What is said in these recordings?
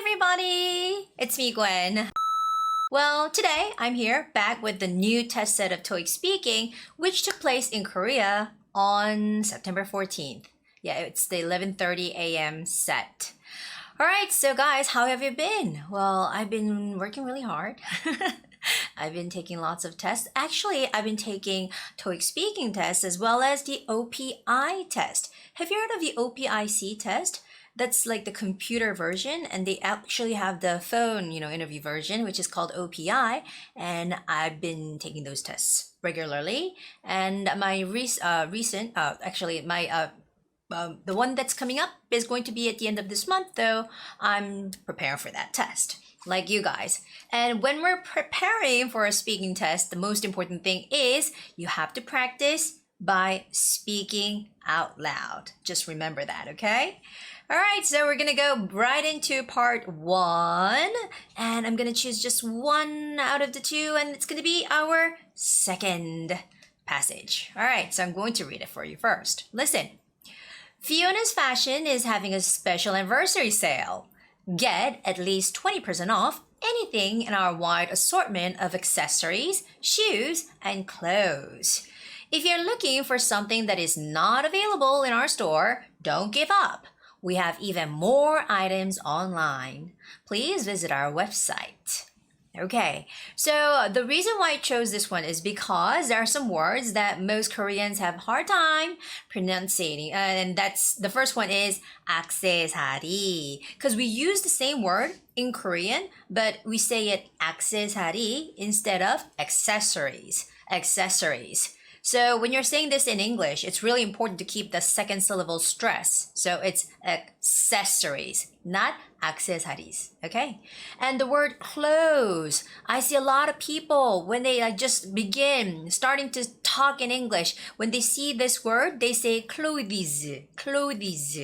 everybody! It's me, Gwen. Well, today I'm here back with the new test set of TOEIC Speaking, which took place in Korea on September 14th. Yeah, it's the 11:30 a.m. set. Alright, so guys, how have you been? Well, I've been working really hard. I've been taking lots of tests. Actually, I've been taking TOEIC Speaking tests as well as the OPI test. Have you heard of the OPIC test? That's like the computer version, and they actually have the phone, interview version, which is called OPI. And I've been taking those tests regularly. And my the one that's coming up is going to be at the end of this month, though I'm preparing for that test, like you guys. And when we're preparing for a speaking test, the most important thing is you have to practice by speaking out loud. Just remember that, okay? All right, so we're gonna go right into part 1, and I'm gonna choose just one out of the two, and it's gonna be our second passage. All right, so I'm going to read it for you first. Listen. Fiona's Fashion is having a special anniversary sale. Get at least 20% off anything in our wide assortment of accessories, shoes, and clothes. If you're looking for something that is not available in our store, don't give up. We have even more items online. Please visit our website. Okay, so the reason why I chose this one is because there are some words that most Koreans have a hard time pronouncing. And that's the first one is accessory. Because we use the same word in Korean, but we say it accessory instead of accessories. Accessories. So when you're saying this in English, it's really important to keep the second syllable stress. So it's accessories, not accessories, okay? And the word clothes. I see a lot of people when they just starting to talk in English, when they see this word, they say clothes, clothes.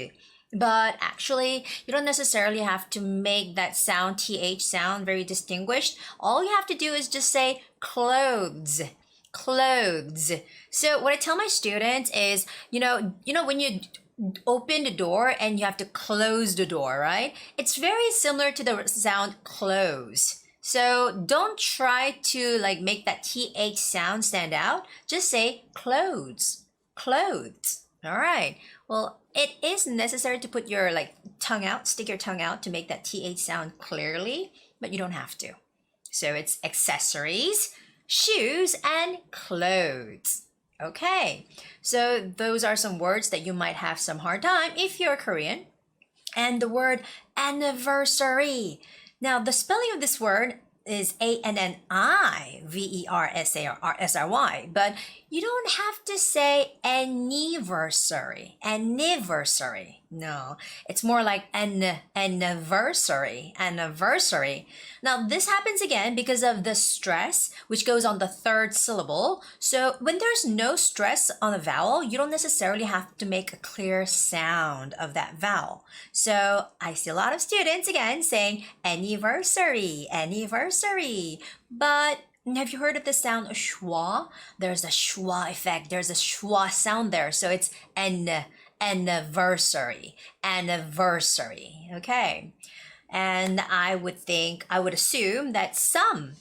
But actually, you don't necessarily have to make that sound, TH sound, very distinguished. All you have to do is just say clothes. Clothes. So what I tell my students is, when you open the door and you have to close the door, right? It's very similar to the sound close. So don't try to make that TH sound stand out. Just say clothes. Clothes. All right. Well, it is necessary to put your tongue out, stick your tongue out to make that TH sound clearly, but you don't have to. So it's accessories, shoes, and clothes. Okay, so those are some words that you might have some hard time if you're Korean. And the word anniversary. Now, the spelling of this word is ANNIVERSARY, but you don't have to say anniversary. Anniversary. No, it's more like anniversary. Anniversary. Now, this happens again because of the stress, which goes on the third syllable. So when there's no stress on a vowel, you don't necessarily have to make a clear sound of that vowel. So I see a lot of students again saying anniversary, anniversary. But have you heard of the sound schwa? There's a schwa effect. There's a schwa sound there. So it's anniversary, anniversary. Okay. And I would assume that some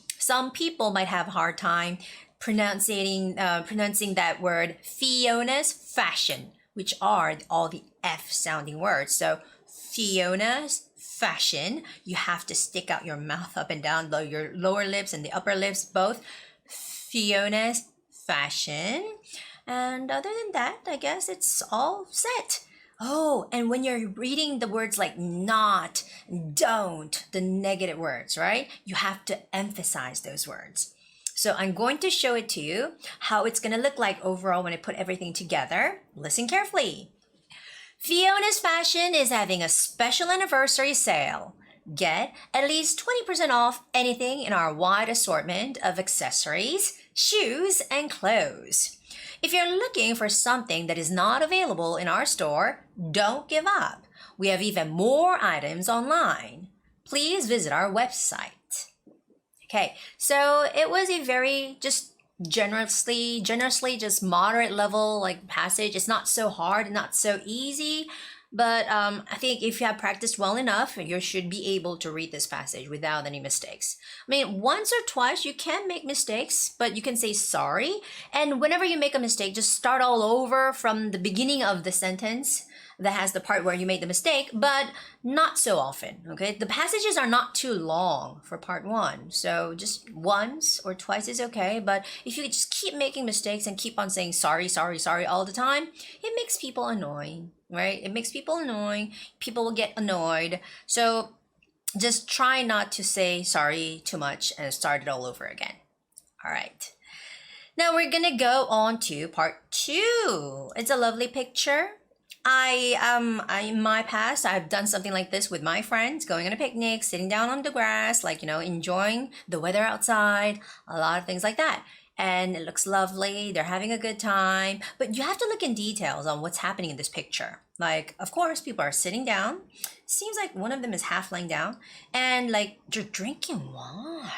people might have a hard time pronouncing that word Fiona's Fashion, which are all the F sounding words. So Fiona's Fashion, you have to stick out your mouth up and down, your lower lips and the upper lips both. Fiona's Fashion. And other than that, I guess it's all set. Oh, and when you're reading the words like not, don't, the negative words, right? You have to emphasize those words. So I'm going to show it to you how it's going to look like overall when I put everything together. Listen carefully. Fiona's Fashion is having a special anniversary sale. Get at least 20% off anything in our wide assortment of accessories, shoes, and clothes. If you're looking for something that is not available in our store, don't give up. We have even more items online. Please visit our website. Okay, so it was a very just generously just moderate level passage. It's not so hard, not so easy. But I think if you have practiced well enough, you should be able to read this passage without any mistakes. I mean, once or twice you can make mistakes, but you can say sorry. And whenever you make a mistake, just start all over from the beginning of the sentence that has the part where you made the mistake, but not so often, okay? The passages are not too long for part one, so just once or twice is okay, but if you just keep making mistakes and keep on saying sorry, sorry, sorry all the time, it makes people annoying, right? It makes people annoying, people will get annoyed, so just try not to say sorry too much and start it all over again. All right. Now we're gonna go on to part two. It's a lovely picture. In my past, I've done something like this with my friends, going on a picnic, sitting down on the grass, like, enjoying the weather outside, a lot of things like that. And it looks lovely. They're having a good time. But you have to look in details on what's happening in this picture. Like, of course, people are sitting down. Seems like one of them is half laying down. And like, they're drinking wine.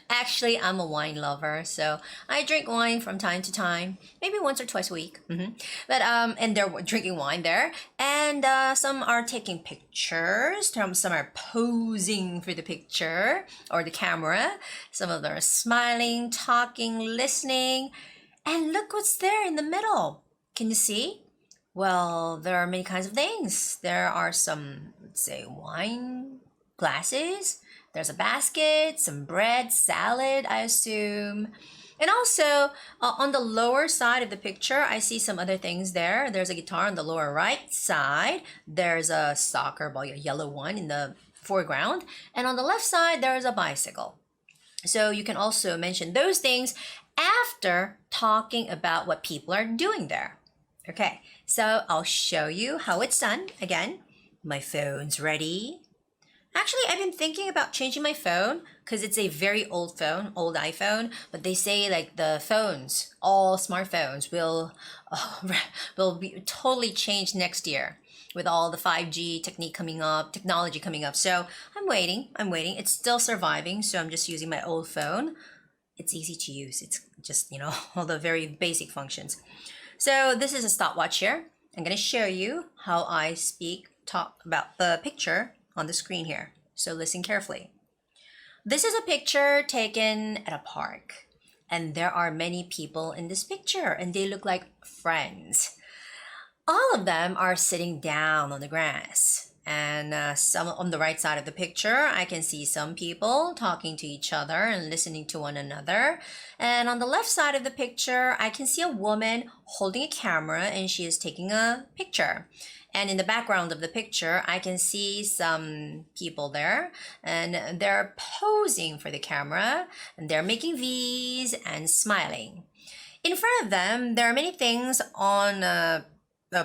Actually, I'm a wine lover, so I drink wine from time to time, maybe once or twice a week. But and they're drinking wine there, and some are taking pictures. Some are posing for the picture or the camera. Some of them are smiling, talking, listening, and look what's there in the middle. Can you see? Well, there are many kinds of things. There are some, let's say, wine glasses. There's a basket, some bread, salad, I assume. And also, on the lower side of the picture, I see some other things there. There's a guitar on the lower right side. There's a soccer ball, a yellow one in the foreground. And on the left side, there's a bicycle. So you can also mention those things after talking about what people are doing there. Okay, so I'll show you how it's done. Again, my phone's ready. Actually, I've been thinking about changing my phone because it's a very old phone, old iPhone. But they say like the phones, all smartphones will be totally changed next year with all the 5G technology coming up. So I'm waiting. It's still surviving. So I'm just using my old phone. It's easy to use. It's just, all the very basic functions. So this is a stopwatch here. I'm going to show you how I talk about the picture on the screen here. So listen carefully. This is a picture taken at a park, and there are many people in this picture, and they look like friends. All of them are sitting down on the grass, and some on the right side of the picture, I can see some people talking to each other and listening to one another. And on the left side of the picture, I can see a woman holding a camera, and she is taking a picture. And in the background of the picture, I can see some people there, and they're posing for the camera, and they're making V's and smiling. In front of them, there are many things on a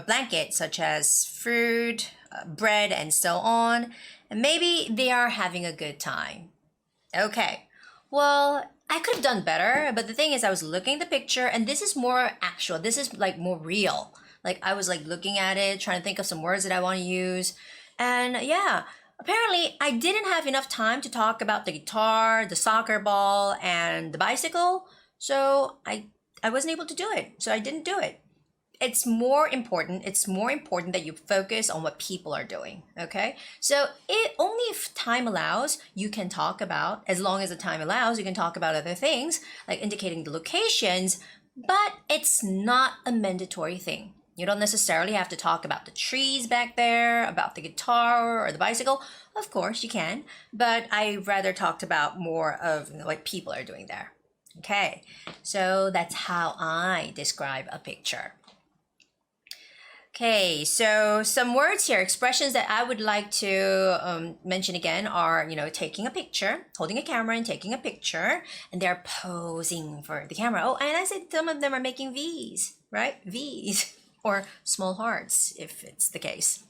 blanket, such as fruit, bread, and so on. And maybe they are having a good time. Okay, well, I could have done better, but the thing is I was looking at the picture, and this is more actual. This is like more real. Like I was like looking at it, trying to think of some words that I want to use. And yeah, apparently I didn't have enough time to talk about the guitar, the soccer ball, and the bicycle. So I wasn't able to do it. So I didn't do it. It's more important that you focus on what people are doing, okay? So only if time allows, you can talk about, as long as the time allows, you can talk about other things, like indicating the locations, but it's not a mandatory thing. You don't necessarily have to talk about the trees back there, about the guitar or the bicycle. Of course you can, but I rather talked about more of what people are doing there. Okay, so that's how I describe a picture. Okay, so some words here, expressions that I would like to mention again are, taking a picture, holding a camera and taking a picture, and they're posing for the camera. Oh, and I said some of them are making V's, right? V's, or small hearts, if it's the case.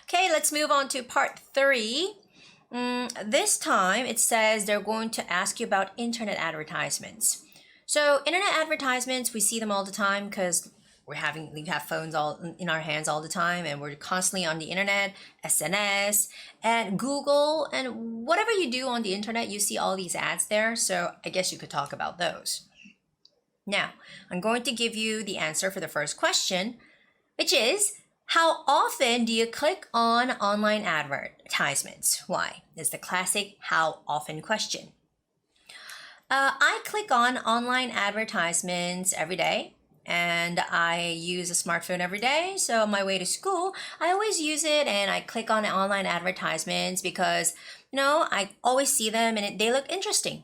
Okay, let's move on to part 3. This time it says they're going to ask you about internet advertisements. So internet advertisements, we see them all the time because we have phones all in our hands all the time, and we're constantly on the internet, SNS, and Google, and whatever you do on the internet, you see all these ads there. So I guess you could talk about those. Now, I'm going to give you the answer for the first question. which is, how often do you click on online advertisements? Why? It's the classic how often question. I click on online advertisements every day, and I use a smartphone every day. So on my way to school, I always use it and I click on online advertisements because, I always see them and they look interesting.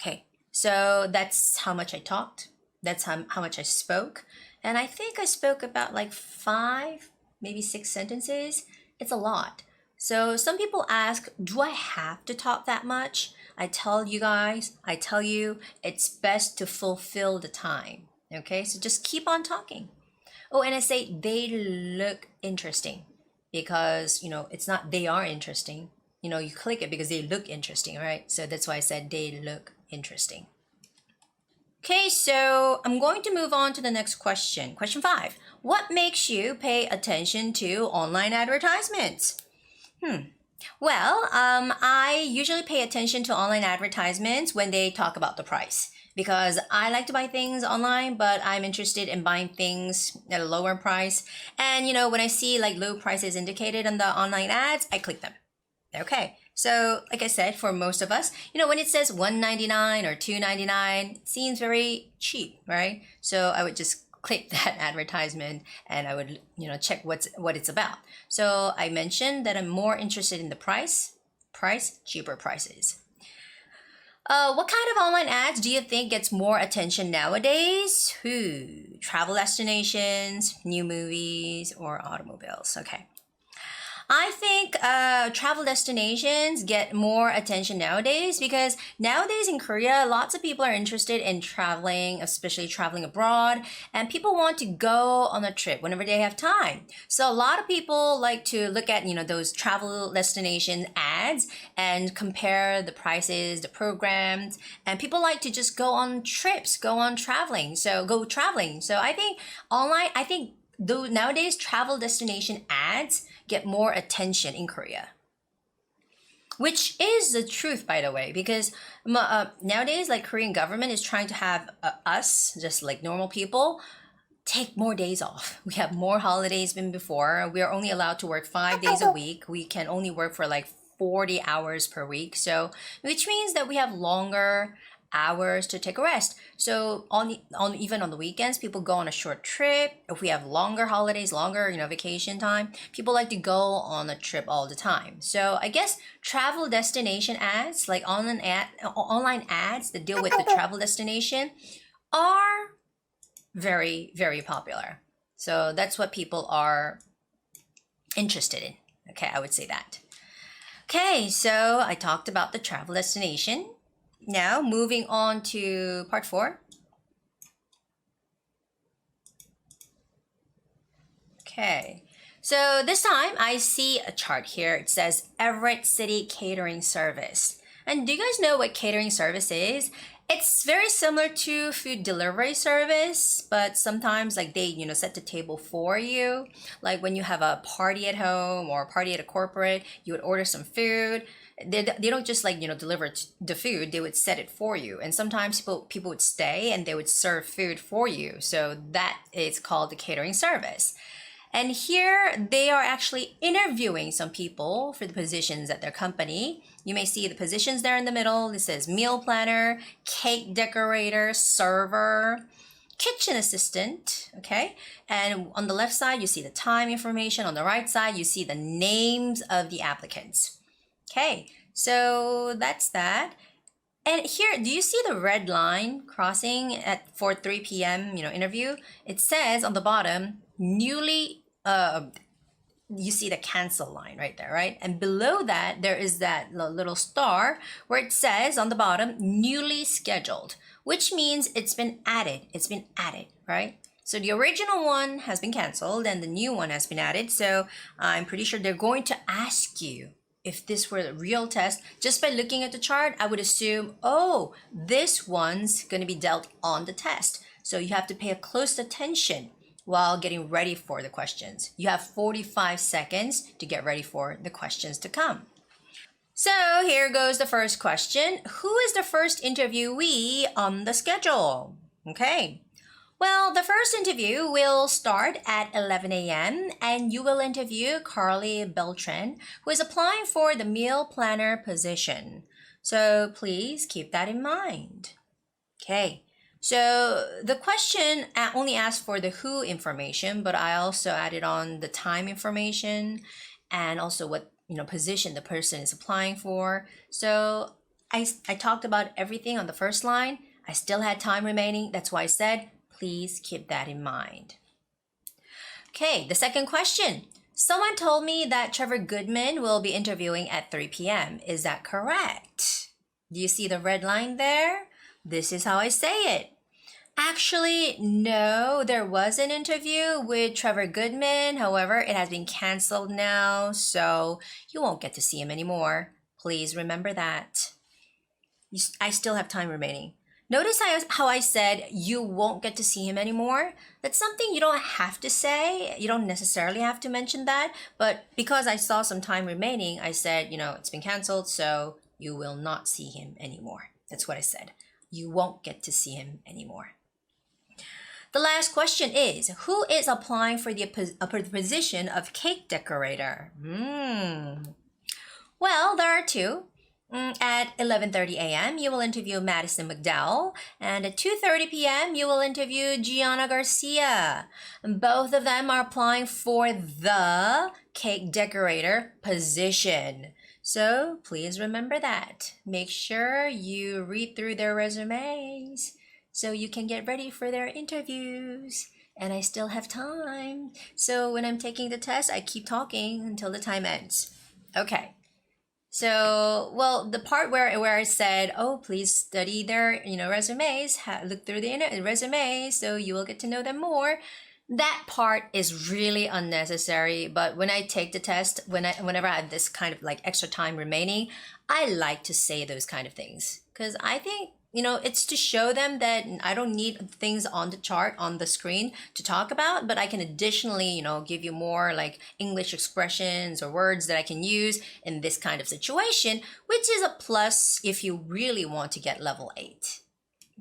Okay, so that's how much I talked. That's how much I spoke. And I think I spoke about like 5, maybe 6 sentences. It's a lot. So some people ask, do I have to talk that much? I tell you, it's best to fulfill the time. Okay, so just keep on talking. Oh, and I say they look interesting because, it's not they are interesting. You click it because they look interesting, right? So that's why I said they look interesting. Okay, so I'm going to move on to the next question. Question 5. What makes you pay attention to online advertisements? Well, I usually pay attention to online advertisements when they talk about the price because I like to buy things online, but I'm interested in buying things at a lower price. And, when I see like low prices indicated on the online ads, I click them. Okay, so like I said, for most of us, when it says $1.99 or $2.99, it seems very cheap, right? So I would just click that advertisement and I would, check what it's about. So I mentioned that I'm more interested in the price, cheaper prices. What kind of online ads do you think gets more attention nowadays? Travel destinations, new movies, or automobiles? Okay. I think travel destinations get more attention nowadays because nowadays in Korea, lots of people are interested in traveling, especially traveling abroad, and people want to go on a trip whenever they have time. So a lot of people like to look at, those travel destination ads and compare the prices, the programs, and people like to just go on trips, go traveling. So I think though nowadays travel destination ads get more attention in Korea, which is the truth, by the way, because nowadays like Korean government is trying to have us, just like normal people, take more days off. We have more holidays than before. We are only allowed to work 5 days a week. We can only work for like 40 hours per week, so which means that we have longer hours to take a rest. So even on the weekends, people go on a short trip. If we have longer holidays, longer vacation time, people like to go on a trip all the time. So I guess travel destination ads, like online ads that deal with the travel destination, are very, very popular. So that's what people are interested in. Okay, I would say that. Okay, so I talked about the travel destination. Now, moving on to part 4. Okay, so this time I see a chart here. It says Everett City Catering Service. And do you guys know what catering service is? It's very similar to food delivery service, but sometimes like they, set the table for you. Like when you have a party at home or a party at a corporate, you would order some food. They don't just like, deliver the food, they would set it for you. And sometimes people would stay and they would serve food for you. So that is called the catering service. And here they are actually interviewing some people for the positions at their company. You may see the positions there in the middle. It says meal planner, cake decorator, server, kitchen assistant, okay? And on the left side, you see the time information. On the right side, you see the names of the applicants. Okay, so that's that. And here, do you see the red line crossing for 3 p.m. Interview? It says on the bottom, newly. You see the cancel line right there, right? And below that, there is that little star where it says on the bottom, newly scheduled, which means it's been added. It's been added, right? So the original one has been canceled and the new one has been added. So I'm pretty sure they're going to ask you if this were the real test. Just by looking at the chart, I would assume, oh, this one's going to be dealt on the test. So you have to pay a close attention while getting ready for the questions. You have 45 seconds to get ready for the questions to come. So here goes the first question. Who is the first interviewee on the schedule? Okay. Well, the first interview will start at 11 a.m. and you will interview Carly Beltran, who is applying for the meal planner position. So please keep that in mind. Okay, so the question only asked for the who information, but I also added on the time information and also what position the person is applying for. So I talked about everything on the first line. I still had time remaining. That's why I said, please keep that in mind. Okay, the second question. Someone told me that Trevor Goodman will be interviewing at 3 p.m. Is that correct? Do you see the red line there? This is how I say it. Actually, no, there was an interview with Trevor Goodman. However, it has been canceled now, so you won't get to see him anymore. Please remember that. I still have time remaining. Notice how I said you won't get to see him anymore? That's something you don't have to say. You don't necessarily have to mention that. But because I saw some time remaining, I said, it's been canceled, so you will not see him anymore. That's what I said. You won't get to see him anymore. The last question is, who is applying for the position of cake decorator? Well, there are two. At 11:30 a.m., you will interview Madison McDowell, and at 2:30 p.m., you will interview Gianna Garcia. Both of them are applying for the cake decorator position. So please remember that. Make sure you read through their resumes so you can get ready for their interviews. And I still have time. So when I'm taking the test, I keep talking until the time ends. Okay. So, well, the part where I said, oh, please study their, resumes, look through the resumes so you will get to know them more. That part is really unnecessary. But when I take the test, whenever I have this kind of like extra time remaining, I like to say those kind of things because I think, it's to show them that I don't need things on the chart, on the screen to talk about, but I can additionally, give you more like English expressions or words that I can use in this kind of situation, which is a plus if you really want to get level 8.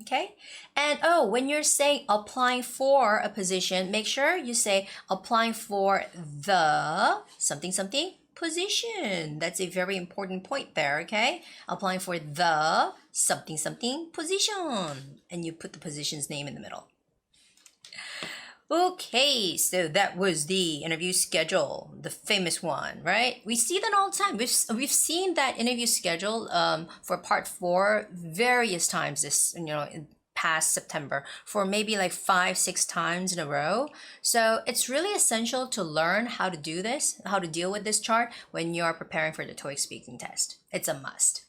Okay. And when you're saying applying for a position, make sure you say applying for the something position. That's a very important point there, okay? Applying for the something position. And you put the position's name in the middle. Okay, so that was the interview schedule, the famous one, right? We see that all the time. We've seen that interview schedule for part 4 various times this, past September for maybe like 5-6 times in a row. So it's really essential to learn how to do this, how to deal with this chart when you are preparing for the TOEIC speaking test. It's a must.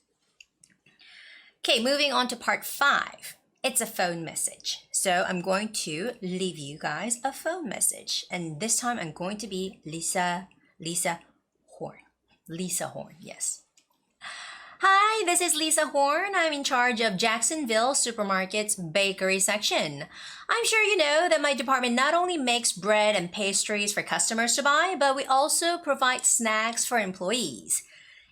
Okay, moving on to part 5. It's a phone message. So I'm going to leave you guys a phone message. And this time I'm going to be Lisa Horn. Lisa Horn, yes. Hi, this is Lisa Horn. I'm in charge of Jacksonville Supermarket's bakery section. I'm sure you know that my department not only makes bread and pastries for customers to buy, but we also provide snacks for employees.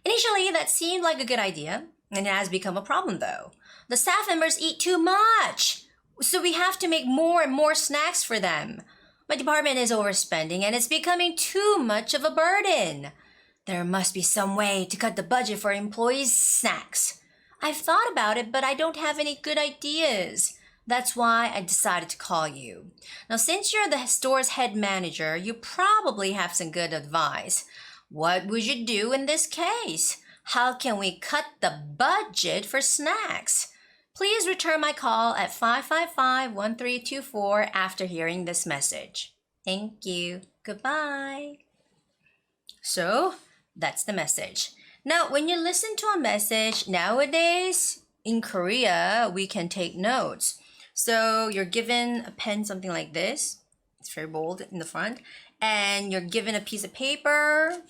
Initially, that seemed like a good idea, and it has become a problem though. The staff members eat too much, so we have to make more and more snacks for them. My department is overspending, and it's becoming too much of a burden. There must be some way to cut the budget for employees' snacks. I've thought about it, but I don't have any good ideas. That's why I decided to call you. Now, since you're the store's head manager, you probably have some good advice. What would you do in this case? How can we cut the budget for snacks? Please return my call at 555-1324 after hearing this message. Thank you. Goodbye. So, that's the message. Now, when you listen to a message, nowadays, in Korea, we can take notes. So, you're given a pen, something like this. It's very bold in the front. And you're given a piece of paper,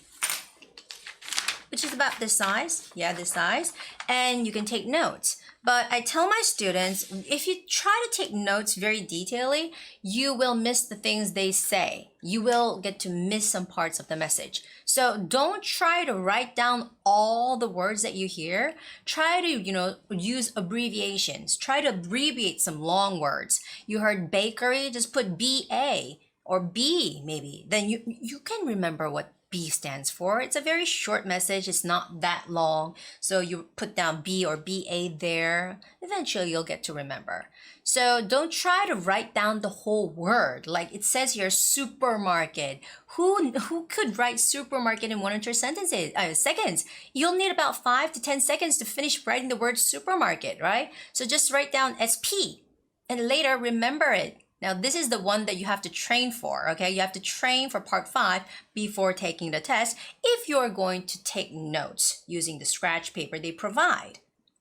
which is about this size. Yeah, this size. And you can take notes. But I tell my students, if you try to take notes very detailedly, you will miss the things they say. You will get to miss some parts of the message. So don't try to write down all the words that you hear. Try to, use abbreviations. Try to abbreviate some long words. You heard bakery, just put BA or B maybe. Then you can remember what B stands for. It's a very short message. It's not that long. So you put down B or BA there. Eventually you'll get to remember. So don't try to write down the whole word. Like it says here, supermarket. Who could write supermarket in 1 or 2 seconds? You'll need about 5 to 10 seconds to finish writing the word supermarket, right? So just write down SP and later remember it. Now, this is the one that you have to train for, okay? You have to train for part 5 before taking the test if you're going to take notes using the scratch paper they provide,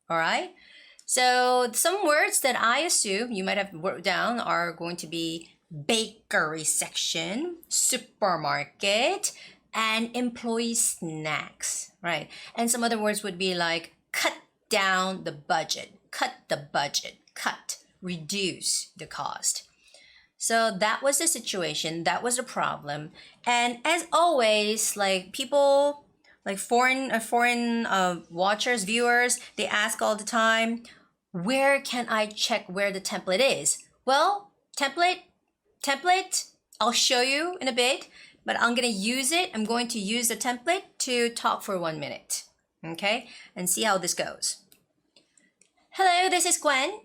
all right? So some words that I assume you might have wrote down are going to be bakery section, supermarket, and employee snacks, right? And some other words would be like cut down the budget, cut, reduce the cost. So that was the situation. That was the problem. And as always, like people, like foreign watchers, viewers, they ask all the time, where can I check where the template is? Well, template, I'll show you in a bit, but I'm going to use it. I'm going to use the template to talk for 1 minute, okay? And see how this goes. Hello, this is Gwen.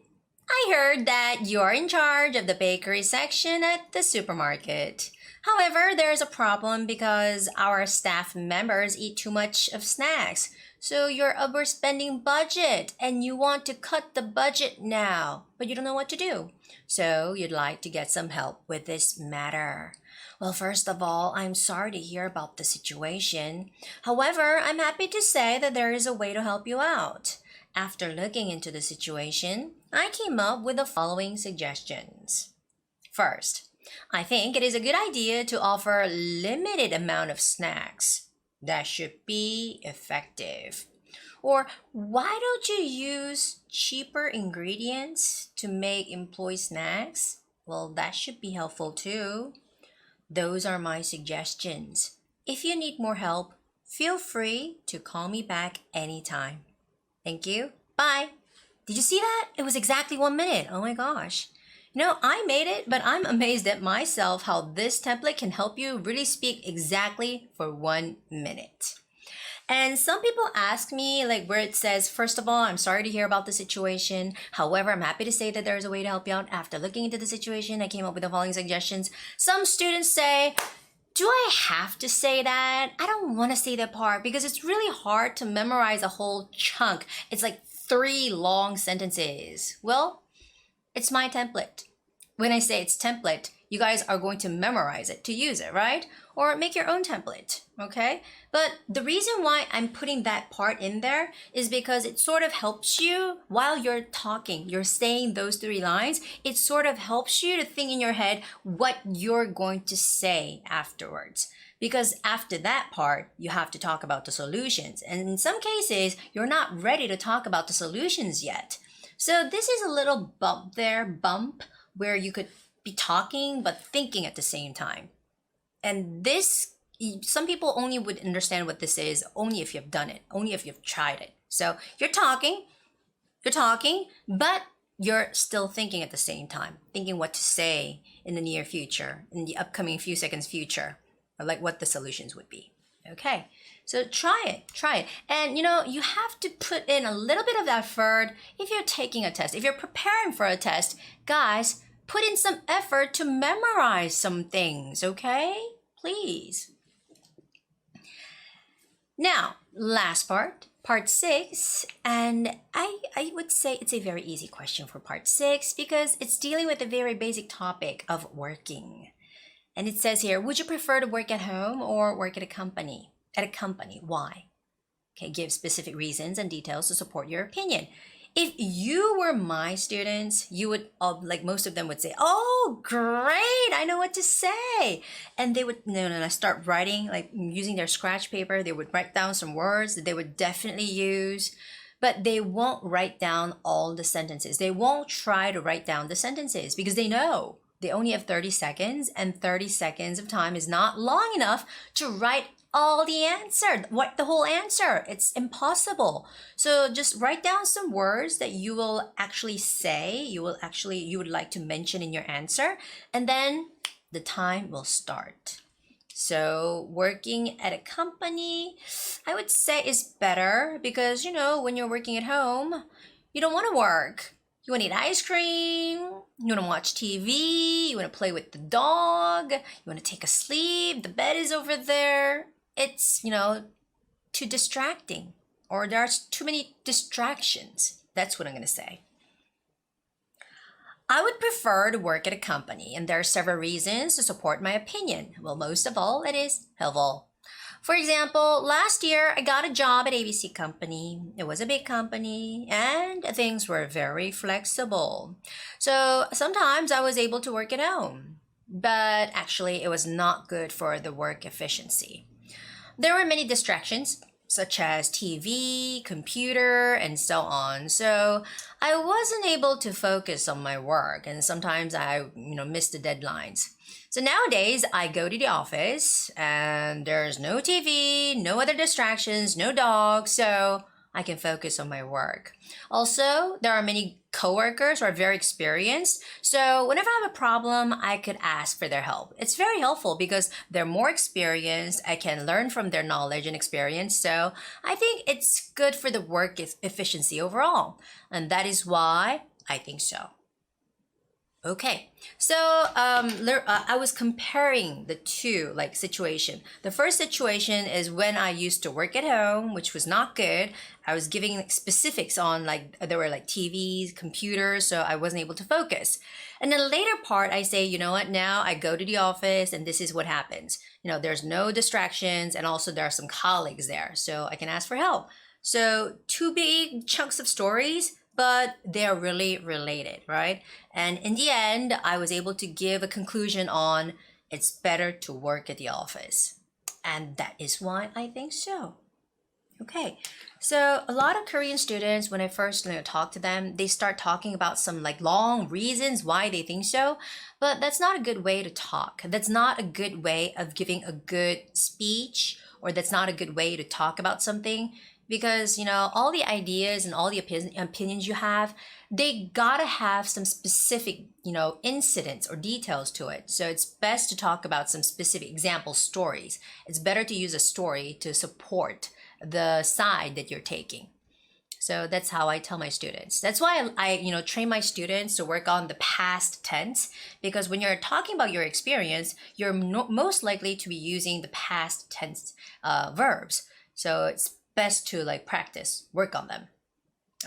I heard that you're in charge of the bakery section at the supermarket. However, there's a problem because our staff members eat too much of snacks. So you're overspending budget and you want to cut the budget now, but you don't know what to do. So you'd like to get some help with this matter. Well, first of all, I'm sorry to hear about the situation. However, I'm happy to say that there is a way to help you out. After looking into the situation, I came up with the following suggestions. First, I think it is a good idea to offer a limited amount of snacks. That should be effective. Or why don't you use cheaper ingredients to make employee snacks? Well, that should be helpful too. Those are my suggestions. If you need more help, feel free to call me back anytime. Thank you. Bye. Did you see that? It was exactly 1 minute. Oh my gosh. I made it, but I'm amazed at myself how this template can help you really speak exactly for 1 minute. And some people ask me, like where it says, first of all, I'm sorry to hear about the situation. However, I'm happy to say that there's a way to help you out. After looking into the situation, I came up with the following suggestions. Some students say, do I have to say that? I don't want to say that part because it's really hard to memorize a whole chunk. It's like 3 long sentences. Well, it's my template. When I say it's template, you guys are going to memorize it to use it, right? Or make your own template, okay? But the reason why I'm putting that part in there is because it sort of helps you while you're talking, you're saying those 3 lines, it sort of helps you to think in your head what you're going to say afterwards. Because after that part, you have to talk about the solutions. And in some cases, you're not ready to talk about the solutions yet. So this is a little bump where you could be talking but thinking at the same time. And this, some people only would understand what this is only if you've done it, only if you've tried it. So you're talking, but you're still thinking at the same time, thinking what to say in the near future, in the upcoming few seconds future, or like what the solutions would be. Okay, so try it. And you have to put in a little bit of effort if you're taking a test. If you're preparing for a test, guys, put in some effort to memorize some things, okay? Please. Now, last part 6, and I would say it's a very easy question for part 6 because it's dealing with a very basic topic of working. And it says here, would you prefer to work at home or work at a company? At a company, why? Okay, give specific reasons and details to support your opinion. If you were my students, you would, like most of them would say, oh, great, I know what to say. And they would start writing, like using their scratch paper. They would write down some words that they would definitely use. but they won't write down all the sentences. They won't try to write down the sentences because they know they only have 30 seconds, and 30 seconds of time is not long enough to write all the answer, what the whole answer. It's impossible. So just write down some words that you will actually say, you would like to mention in your answer, and then the time will start. So working at a company, I would say, is better because, when you're working at home, you don't want to work. You want to eat ice cream, you want to watch TV, you want to play with the dog, you want to take a sleep, the bed is over there. It's, too distracting, or there's too many distractions. That's what I'm going to say. I would prefer to work at a company, and there are several reasons to support my opinion. Well, most of all, it is helpful. For example, last year, I got a job at ABC company. It was a big company, and things were very flexible. So sometimes I was able to work at home, but actually it was not good for the work efficiency. There were many distractions, such as TV, computer, and so on. So I wasn't able to focus on my work, and sometimes I, missed the deadlines. So nowadays, I go to the office and there's no TV, no other distractions, no dog, so I can focus on my work. Also, there are many coworkers who are very experienced, so whenever I have a problem, I could ask for their help. It's very helpful because they're more experienced. I can learn from their knowledge and experience, so I think it's good for the work efficiency overall, and that is why I think so. Okay, so I was comparing the two situation. The first situation is when I used to work at home, which was not good. I was giving specifics on there were TVs, computers, so I wasn't able to focus. And then the later part, I say, you know what, now I go to the office and this is what happens. There's no distractions, and also there are some colleagues there, so I can ask for help. So two big chunks of stories, but they're really related, right? And in the end, I was able to give a conclusion on it's better to work at the office. And that is why I think so. Okay, so a lot of Korean students, when I first talk to them, they start talking about some long reasons why they think so, but that's not a good way to talk. That's not a good way of giving a good speech, or that's not a good way to talk about something. Because, all the ideas and all the opinions you have, they gotta have some specific, incidents or details to it. So it's best to talk about some specific example stories. It's better to use a story to support the side that you're taking. So that's how I tell my students. That's why I train my students to work on the past tense, because when you're talking about your experience, you're most likely to be using the past tense verbs. So it's best to practice, work on them.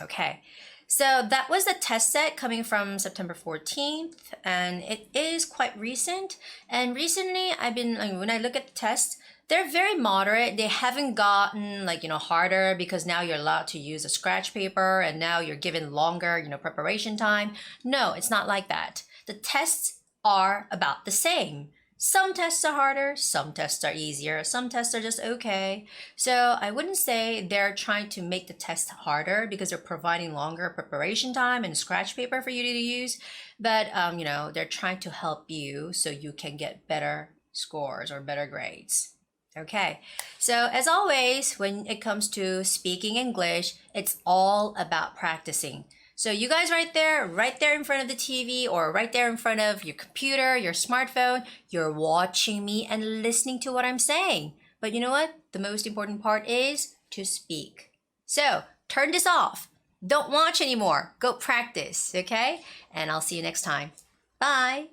Okay, so that was the test set coming from September 14th, and it is quite recent. And recently, when I look at the tests, they're very moderate. They haven't gotten harder because now you're allowed to use a scratch paper, and now you're given longer preparation time. No, it's not like that. The tests are about the same. Some tests are harder, some tests are easier, some tests are just okay. So I wouldn't say they're trying to make the test harder because they're providing longer preparation time and scratch paper for you to use. But, they're trying to help you so you can get better scores or better grades. Okay, so as always, when it comes to speaking English, it's all about practicing. So you guys right there in front of the TV, or right there in front of your computer, your smartphone, you're watching me and listening to what I'm saying. But you know what? The most important part is to speak. So turn this off. Don't watch anymore. Go practice, okay? And I'll see you next time. Bye.